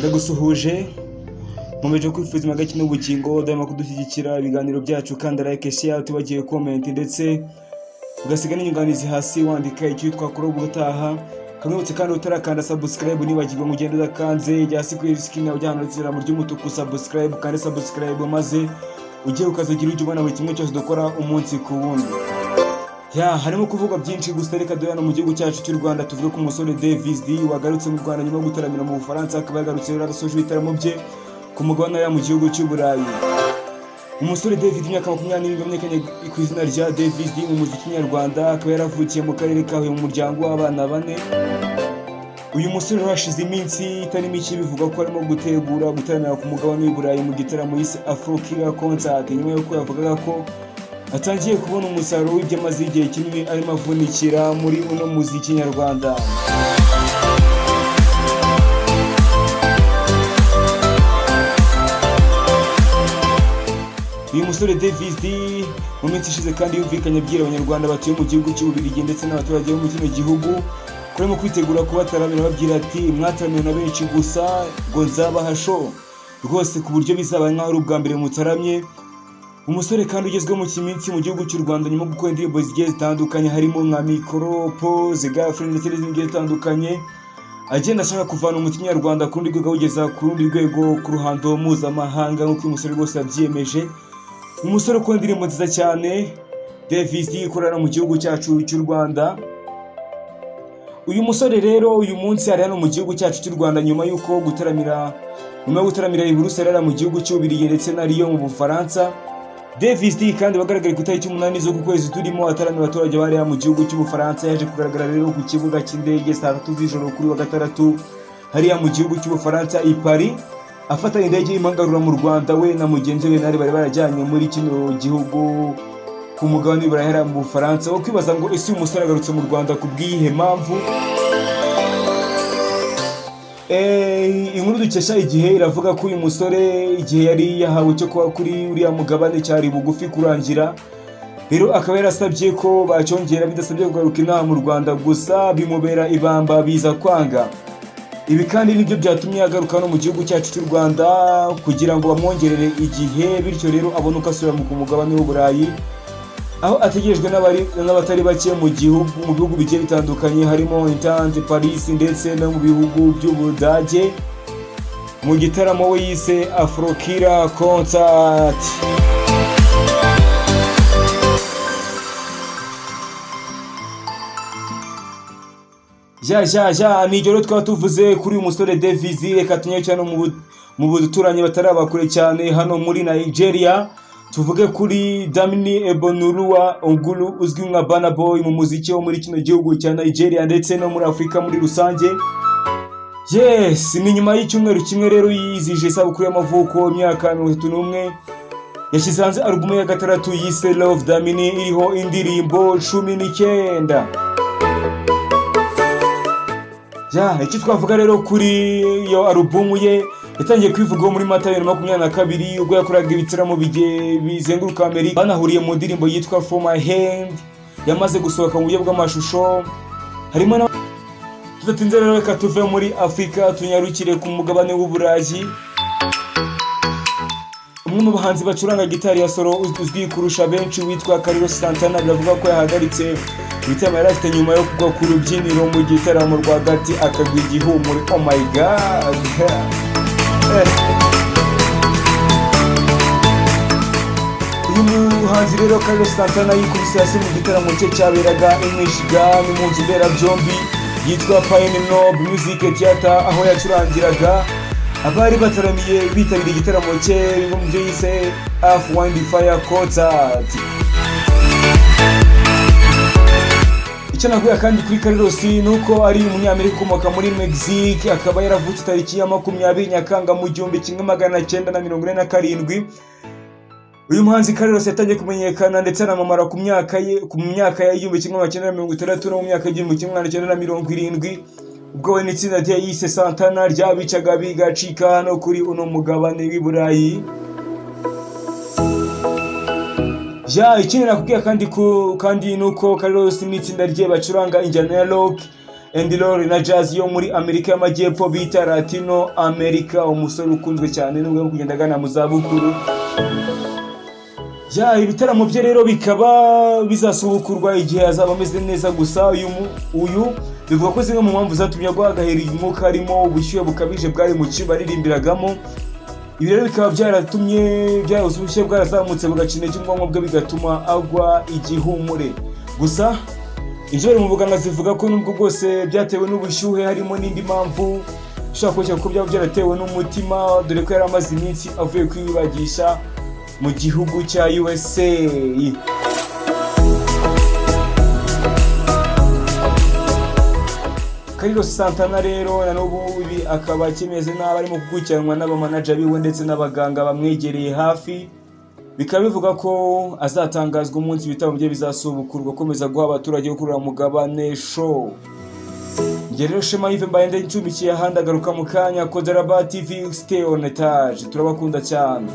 ndagusuhuje mumeje kwifuza imagaki n'ubugingo dama kudushyigikira ibiganiro byacu kandi like share tubagiye comment ndetse ugasiga n'inyunganizi hasi wandika icyo twakora ubutaha kamwibutse kandi utarakanda subscribe nibagirwa mugende udakanze hasi kuri screen yawe ujyanira mu ry'umutuku subscribe kandi subscribe maze ugiye ukazagira ujye ubona buri kimwe cyose dukora umunsi ku wundi. Harimo kuvuga byinshi gusa reka doyana mu gihugu cyacu cy'u Rwanda tuvuge ku musore Davis D wagarutse mu Rwanda nyuma yo gutaramira mu Bufaransa akaba yagarutse yarasoje ibitaramo bye ku mugabane ya mu gihugu cy'u Burayi. Umusore David imyaka 20 yamenyekanye ku izina rya Davis D mu muziki nyarwanda akaba yaravukiye mu karere ka Huye mu muryango w'abana bane. Uyu musore rashize iminsi itari mike bivuga ko arimo gutegura gutaramira ku mugabane w'u Burayi mu gitaramo yise Afro-Kira Concert nyuma yo yavugaga ko atangiye kubona umusaruro w'ibyo amaze igihe kinini arimo avunikira muri uno muziki nyarwanda. Uyu musore Davis D mu minsi ishize kandi yumvikanye abwira abanyarwanda batuye mu gihugu cy'Ububiligi ndetse n'abaturage bo mu kino gihugu ko arimo kwitegura kubataramira babwira ati mwataramiwe na benshi gusa ngo nzabaha show rwose ku buryo bizaba nk'aho ari ubwa mbere mutaramye. Umusore kandi ugezweho mu kiminsi mu gihugu cy'u Rwanda nyuma gukora indirimbo zigiye zitandukanye harimo nka Mikoro, Pose, Girlfriend ndetse n'izindi zigiye zitandukanye agenda ashaka kuvana umutima nyarwanda ku rundi rwego awugeza ku rundi rwego ku ruhando mpuzamahanga nk'uko uyu musore rwose yabyiyemeje. Umusore ukora indirimbo nziza cyane Davis D ikorera mu gihugu cyacu cy'u Rwanda. Uyu musore rero uyu munsi ari hano mu gihugu cyacu cy'u Rwanda nyuma yo gutaramira i Buruseli mu gihugu cy'Ububiligi ndetse na Lyon mu Bufaransa. Davis D kandi bagaragara ku itariki 8 zo ku kwezi turimo ataramira abaturage bari mu gihugu cy'Ubufaransa yaje kugaragara rero ku kibuga cy'indege saa 3 z'ijoro kuri wa gatandatu hariya mu gihugu cy'Ubufaransa i Paris afata indege imangarura mu Rwanda we na mugenzi we nari bari barajyanye muri kino gihugu ku mugabane w'Iburayi mu Bufaransa. Kwibaza ngo ese uyu musore agarutse mu Rwanda ku bw'iyihe mpamvu? Inkuru dukesha igihe iravuga ko uyu musore igihe yari yahawe cyo kuba kuri uriya mugabane cyari bugufi kurangira rero akaba yarasabye ko bacyongera bidasabye kugaruka inaha mu Rwanda gusa bimubera ibamba biza kwanga. Ibi kandi nibyo byatumye agaruka no mu gihugu cyacu cy'u Rwanda kugira ngo bamwongerere igihe bityo rero abone uko asubira mu mugabane w'Uburayi aho ategerejwe n'abatari bake mu bihugu bigiye bitandukanye harimo Intante, Paris ndetse no mu bihugu by'Ubudage mu gitaramo we yise Afro-Kira Concert. Nijoro twaba tuvuze kuri uyu musore Davis D reka tunye cyane mu buduturanye batarabakure cyane hano muri Nigeria. Tuvuge kuri Damini Ebonoluwa Ogulu uzwi nka Burna Boy mu muziki wo muri kino gihugu cya Nigeria ndetse no muri Afrika muri rusange. Ni nyuma y'icyumweru kimwe rero yizije isabukuru y'amavuko imyaka 31 yashyize hanze album ya gatandatu yise Love Damini iriho indirimbo 19. Icyo twavuga rero kuri iyo album ye yatangiye kwivugwa muri Mata 2022 ubwo yakoraga ibitaramo bizenguruka Amerika banahuriye mu ndirimbo yitwa For My Hand yamaze gusohoka mu buryo bw'amashusho. Harimo tudatinze rero reka tuve muri Afrika tunyarukire ku mugabane w'Uburayi. Umwe mu bahanzi bacuranga gitari ya solo uzwi kurusha benshi witwa Carlos Santana biravuga ko yahagaritse ibitaramo yari afite nyuma yo kugwa ku rubyiniro mu gitaramo rwagati akagwa igihumure. Oh my god. Uyu muhanzi rero Carlos Santana yikubise hasi mu gitaramo cye cyaberaga Michigan mu nzu mberabyombi yitwa Pine Knob Music Theater aho yacurangiraga abari bataramiye bitabiriye igitaramo cye mu byo yise Earth Wind Fire Concert. Icyo navuga kandi kuri Carlos nuko ari umunyamerika ukomoka muri Mexique akaba yaravutse tariki ya 20 Nyakanga mu 1947. Uyu muhanzi Carlos yatangiye kumenyekana ndetse anamamara ku myaka ya 1960 no mu myaka ya 1970 ubwo we n'itsinda rye yise Santana ryabicaga bigacika hano kuri uno mugabane w'Iburayi. Ikindi nakubwiye kandi nuko Carlos n'itsinda rye bacuranga injyana ya rock Andy Roll na Jazz yo muri Amerika y'Amajyepfo bita Latino America, umusore ukunzwe cyane nubwo kugenda agana mu zabukuru. Ibitaramo bye rero bikaba bizasubukurwa igihe azaba ameze neza, gusa uyu bivuga ko zimwe mu mpamvu zatumye agwa agahera umwuka harimo ubushyuhe bukabije bwari mu cyumba aririmbiragamo. Ibi rero bikaba byaratumye ubushyuhe bwarazamutse bugaca intege ubwonko bwe bigatuma agwa igihumure. Gusa inzobere mu buganga zivuga ko nubwo bwose byatewe n'ubushyuhe harimo n'indi mpamvu ushobora kuba ko byaba byaratewe n'umutima, dore ko yari amaze iminsi avuye kwibagisha mu gihugu cya USA. Carlos Santana rero na n'ubu ibi akaba kimeze nabi, arimo kugukiranywa n'abamanager biwe ndetse n'abaganga bamwegereye hafi. Bikaba bivuga ko azatangazwa umunsi ibitabo bye bizasubukurwa, komeza guha abaturage bo kuri Mugabane Show. Njye rero Shema Yves mbaye ndacumbikiye ahandi agaruka mu kanya. Kodaraba TV, stay on etage, turabakunda cyane.